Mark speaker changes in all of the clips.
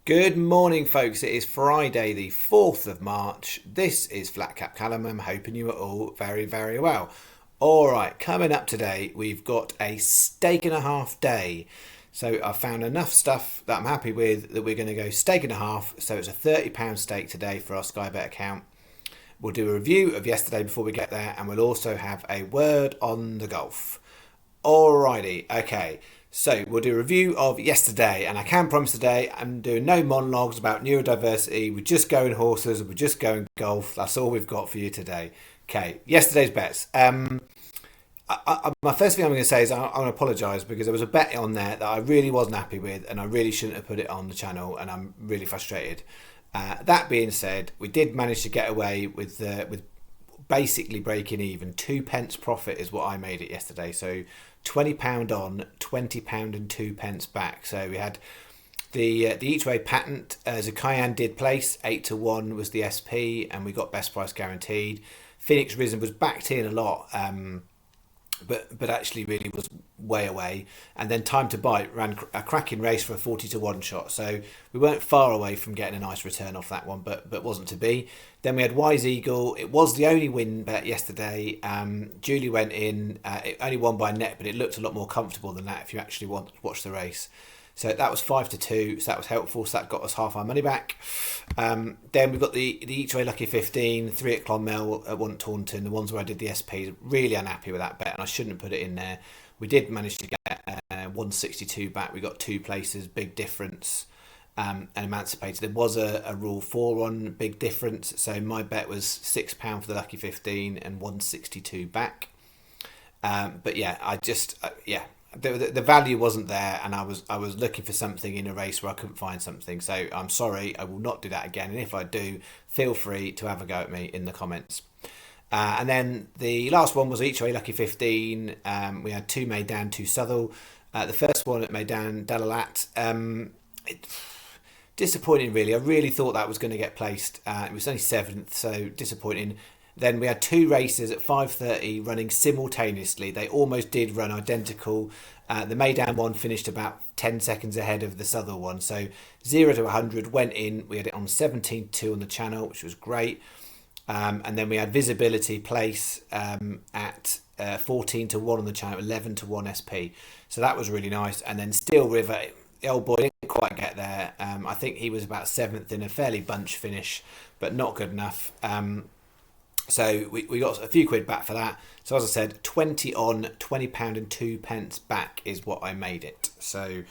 Speaker 1: Good morning, folks. It is Friday, the 4th of March. This is Flat Cap Callum. I'm hoping you are all very, very well. All right, coming up today, we've got a steak and a half day. So I found enough stuff that I'm happy with that we're going to go steak and a half. So it's a £30 steak today for our Sky Bet account. We'll do a review of yesterday before we get there, and we'll also have a word on the golf. Alrighty, okay. So we'll do a review of yesterday, and I can promise today I'm doing no monologues about neurodiversity. We're just going horses, we're just going golf. That's all we've got for you today. Okay, yesterday's bets. My first thing I'm going to say is I'm going to apologise because there was a bet on there that I really wasn't happy with, and I really shouldn't have put it on the channel, and I'm really frustrated. That being said, we did manage to get away with basically breaking even. 2p profit is what I made it yesterday. So £20 on, £20 and 2p back. So we had the each way patent. Zakayan did place 8-1 was the SP, and we got best price guaranteed. Phoenix Risen was backed in a lot. But actually really was way away. And then Time to Bite ran a cracking race for a 40-1 shot. So we weren't far away from getting a nice return off that one, but wasn't to be. Then we had Wise Eagle. It was the only win bet yesterday. Julie went in. It only won by net, but it looked a lot more comfortable than that if you actually watch the race. So that was 5-2, so that was helpful. So that got us half our money back. Then we've got the each way lucky 15, 3 at Clonmel, at 1 at Taunton, the ones where I did the SPs. Really unhappy with that bet, and I shouldn't have put it in there. We did manage to get 162 back. We got 2 places, big difference, and Emancipated. There was a rule 4 on, big difference. So my bet was £6 for the lucky 15 and 162 back. But yeah, the value wasn't there, and I was looking for something in a race where I couldn't find something. So I'm sorry, I will not do that again. And if I do, feel free to have a go at me in the comments. And then the last one was each way lucky 15. We had 2 Maidan, 2 Southall. The first one at Maidan Dalalat. Disappointing, really. I really thought that was going to get placed. It was only 7th, so disappointing. Then we had 2 races at 5:30 running simultaneously. They almost did run identical. The Maidan one finished about 10 seconds ahead of the Southall one. So 0 to 100 went in. We had it on 17-2 on the channel, which was great. And then we had Visibility Place at 14-1 on the channel, 11-1 SP. So that was really nice. And then Steel River, the old boy didn't quite get there. I think he was about 7th in a fairly bunch finish, but not good enough. So we got a few quid back for that. So as I said, 20 on, £20 and 2p back is what I made it. So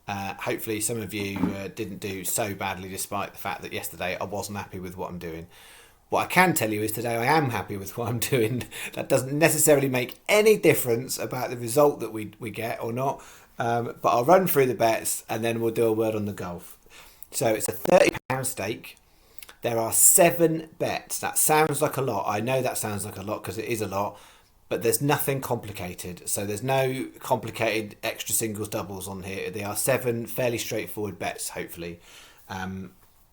Speaker 1: hopefully some of you didn't do so badly, despite the fact that yesterday I wasn't happy with what I'm doing. What I can tell you is today I am happy with what I'm doing. That doesn't necessarily make any difference about the result that we get or not. But I'll run through the bets and then we'll do a word on the golf. So it's a £30 stake. There are 7 bets. That sounds like a lot. I know that sounds like a lot because it is a lot, but there's nothing complicated. So there's no complicated extra singles, doubles on here. They are 7 fairly straightforward bets, hopefully.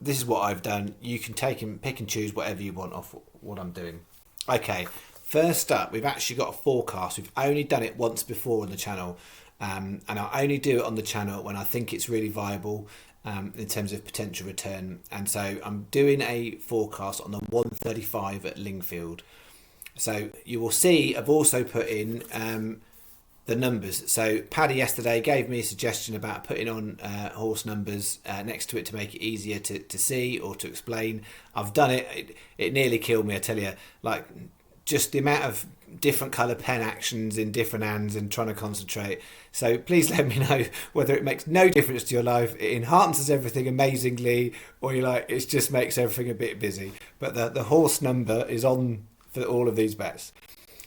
Speaker 1: This is what I've done. You can take and pick and choose whatever you want off what I'm doing. Okay, first up, we've actually got a forecast. We've only done it once before on the channel, and I only do it on the channel when I think it's really viable. In terms of potential return, and so I'm doing a forecast on the 135 at Lingfield. So you will see I've also put in the numbers. So Paddy yesterday gave me a suggestion about putting on horse numbers next to it to make it easier to see or to explain. I've done it. It nearly killed me, I tell you. Like, just the amount of different colour pen actions in different hands and trying to concentrate. So please let me know whether it makes no difference to your life, it enhances everything amazingly, or you're like, it just makes everything a bit busy. But the horse number is on for all of these bets.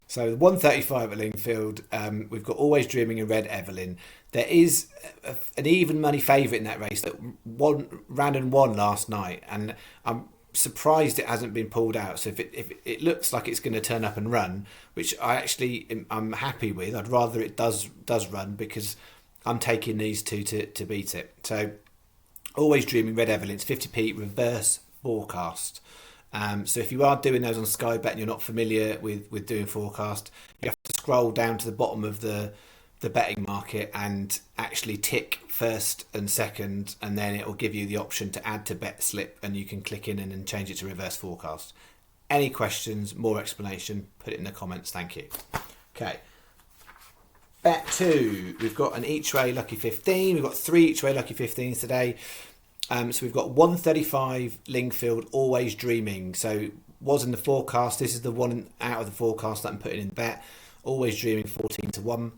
Speaker 1: So 135 at Lingfield, we've got Always Dreaming and Red Evelyn. There is an even money favourite in that race that ran and won last night, and I'm surprised it hasn't been pulled out. So if it looks like it's going to turn up and run, which I'm happy with, I'd rather it does run because I'm taking these 2 to beat it. So Always Dreaming Red Evelyn, it's 50p reverse forecast. So if you are doing those on Sky Bet and you're not familiar with doing forecast, you have to scroll down to the bottom of the the betting market and actually tick first and second, and then it will give you the option to add to bet slip, and you can click in and then change it to reverse forecast. Any questions, more explanation, put it in the comments. Thank you. Okay. Bet 2, we've got an each way lucky 15. We've got 3 each way lucky 15s today. So we've got 135 Lingfield, always dreaming. So was in the forecast. This is the one out of the forecast that I'm putting in bet. Always dreaming 14 to 1.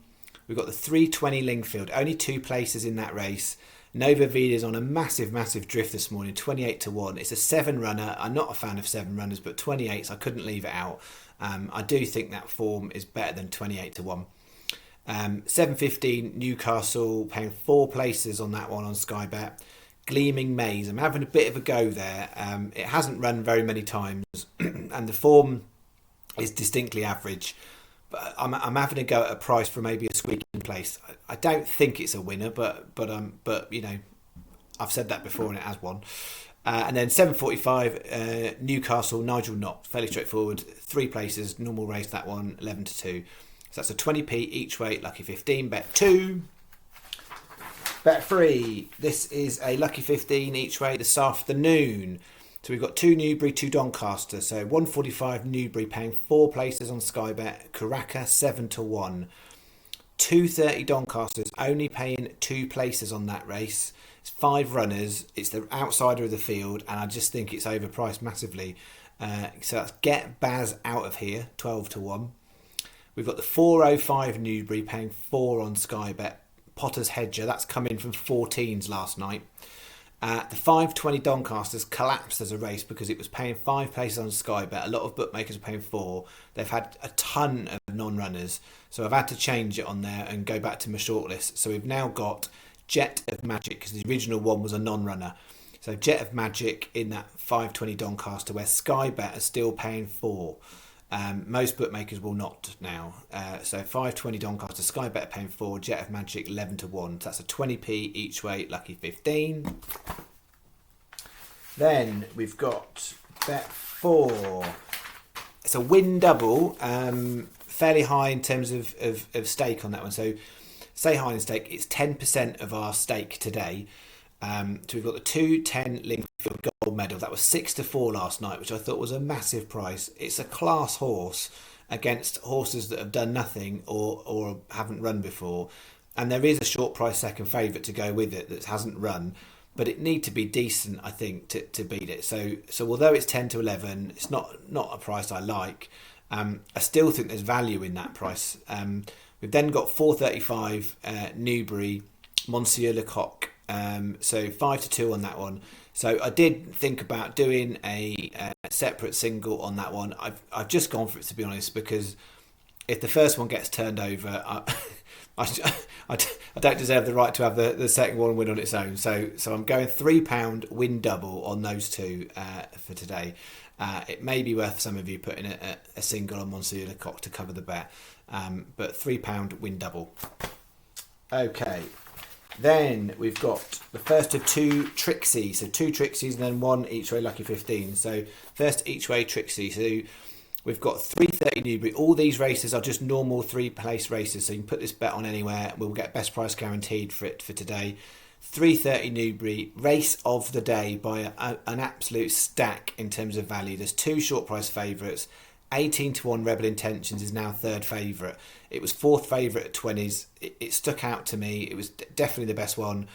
Speaker 1: We've got the 320 Lingfield, only 2 places in that race. Nova Vida's on a massive drift this morning, 28 to 1. It's a 7 runner. I'm not a fan of 7 runners, but 28s, I couldn't leave it out. I do think that form is better than 28 to 1. 7.15 Newcastle, paying 4 places on that one on Sky Bet. Gleaming Maze, I'm having a bit of a go there. It hasn't run very many times and the form is distinctly average, but I'm having a go at a price for maybe a squeaking place. I don't think it's a winner, but you know, I've said that before and it has won. And then 7.45 Newcastle, Nigel Knott, fairly straightforward, 3 places, normal race that one, 11 to 2. So that's a 20p each way, lucky 15. Bet 2. Bet 3. This is a lucky 15 each way this afternoon. So we've got 2 Newbury, 2 Doncaster. So 145 Newbury paying 4 places on Sky Bet. Caracas 7 to 1. 230 Doncaster's only paying 2 places on that race. It's 5 runners. It's the outsider of the field, and I just think it's overpriced massively. So that's Get Baz Out of Here, 12 to 1. We've got the 405 Newbury paying 4 on Sky Bet. Potter's Hedger, that's come in from 14s last night. The 520 Doncaster's collapsed as a race because it was paying 5 places on Sky Bet. A lot of bookmakers are paying 4. They've had a ton of non-runners, so I've had to change it on there and go back to my shortlist. So we've now got Jet of Magic, because the original one was a non-runner. So Jet of Magic in that 520 Doncaster, where Sky Bet are still paying 4. Most bookmakers will not now. So 520 Doncaster, Sky Bet paying 4, Jet of Magic 11 to 1. So that's a 20p each way, lucky 15. Then we've got Bet 4. It's a win double, fairly high in terms of stake on that one. So say high in stake, it's 10% of our stake today. So we've got the 210 Lingfield gold medal. That was 6 to 4 last night, which I thought was a massive price. It's a class horse against horses that have done nothing or haven't run before. And there is a short price second favourite to go with it that hasn't run, but it need to be decent, I think, to beat it. So although it's 10 to 11, it's not a price I like. I still think there's value in that price. We've then got 435 Newbury, Monsieur Lecoq. So 5 to 2 on that one. So I did think about doing a separate single on that one. I've just gone for it, to be honest, because if the first one gets turned over, I don't deserve the right to have the second one win on its own. So I'm going £3 win double on those two for today. It may be worth some of you putting a single on Monsieur Lecoq to cover the bet, but £3 win double. Okay. Then we've got the first of 2 Trixie. So 2 Trixies and then 1 each way lucky 15. So first each way Trixie. So we've got 330 Newbury. All these races are just normal 3 place races. So you can put this bet on anywhere. We'll get best price guaranteed for it for today. 330 Newbury, race of the day by an absolute stack in terms of value. There's 2 short price favourites. 18 to 1 Rebel Intentions is now 3rd favourite. It was 4th favourite at 20s. It stuck out to me. It was definitely the best one,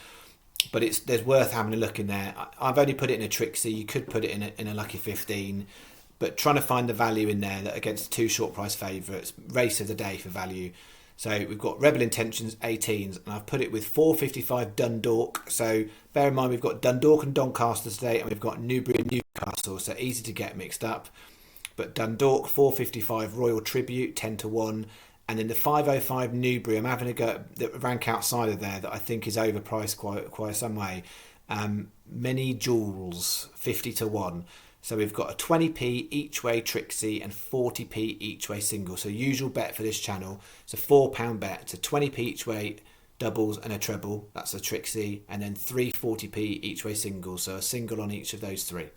Speaker 1: but there's worth having a look in there. I've only put it in a Trixie. You could put it in a lucky 15, but trying to find the value in there that against 2 short price favourites, race of the day for value. So we've got Rebel Intentions 18s, and I've put it with 455 Dundalk. So bear in mind we've got Dundalk and Doncaster today, and we've got Newbury and Newcastle, so easy to get mixed up. But Dundalk 455 Royal Tribute 10 to 1, and then the 505 Newbury, I'm having a go that rank outside of there that I think is overpriced quite some way. Many Jewels 50 to 1. So we've got a 20p each way Trixie and 40p each way single. So usual bet for this channel. It's a £4 bet. It's a 20p each way doubles and a treble. That's a Trixie, and then 3 40p each way singles. So a single on each of those 3.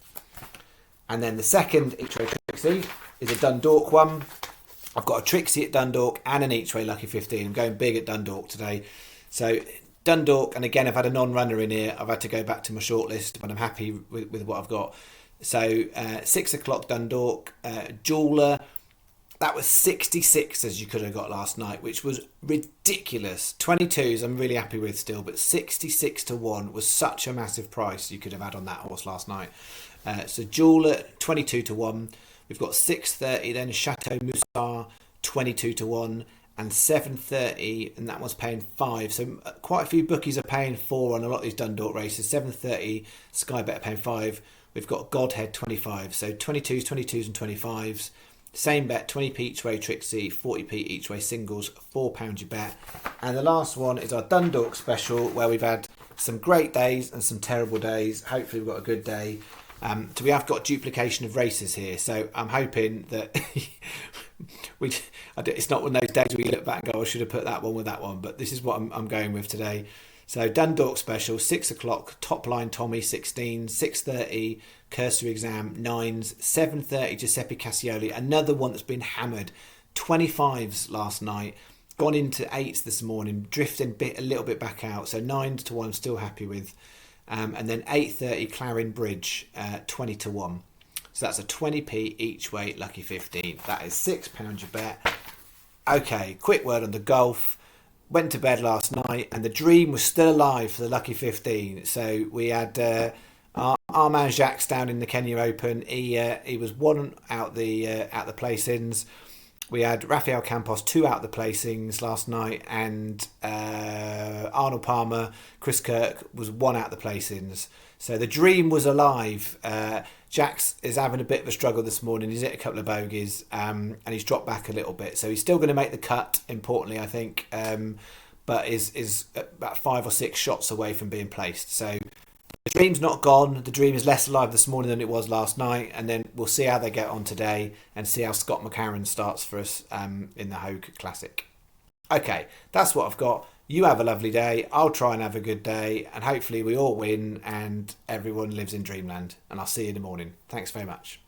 Speaker 1: And then the second each way Trixie is a Dundalk one. I've got a Trixie at Dundalk and an each way lucky 15. I'm going big at Dundalk today. So Dundalk, and again, I've had a non-runner in here. I've had to go back to my shortlist, but I'm happy with what I've got. So 6 o'clock Dundalk, jeweller. That was 66 as you could have got last night, which was ridiculous. 22s I'm really happy with still, but 66 to 1 was such a massive price you could have had on that horse last night. So jeweller 22 to 1. We've got 6:30 then Chateau Moussard 22 to 1 and 7:30, and that one's paying 5. So quite a few bookies are paying 4 on a lot of these Dundalk races. 7:30 Sky Bet paying 5. We've got Godhead 25. So 22s and 25s. Same bet, 20p each way Trixie, 40p each way singles, £4 you bet. And the last one is our Dundalk special, where we've had some great days and some terrible days. Hopefully we've got a good day. So we have got duplication of races here. So I'm hoping that it's not one of those days where you look back and go, I should have put that one with that one. But this is what I'm going with today. So Dundalk special, 6 o'clock, top line Tommy 16, 6:30 cursory exam 9s, 7:30 Giuseppe Cassioli, another one that's been hammered, 25s last night, gone into 8s this morning, drifting a little bit back out. So 9 to 1 I'm still happy with. And then 8:30 Clarin Bridge, 20 to 1. So that's a 20p each way lucky 15. That is £6 you bet. Okay, quick word on the golf. Went to bed last night and the dream was still alive for the lucky 15. So we had our man Jacques down in the Kenya Open. He was 1 out the placings. We had Rafael Campos 2 out the placings last night, and Arnold Palmer, Chris Kirk was 1 out the placings. So the dream was alive. Jax is having a bit of a struggle this morning. He's hit a couple of bogeys and he's dropped back a little bit. So he's still going to make the cut, importantly, I think, but is about 5 or 6 shots away from being placed. So the dream's not gone. The dream is less alive this morning than it was last night. And then we'll see how they get on today and see how Scott McCarron starts for us in the Hogue Classic. Okay, that's what I've got. You have a lovely day. I'll try and have a good day. And hopefully we all win and everyone lives in dreamland. And I'll see you in the morning. Thanks very much.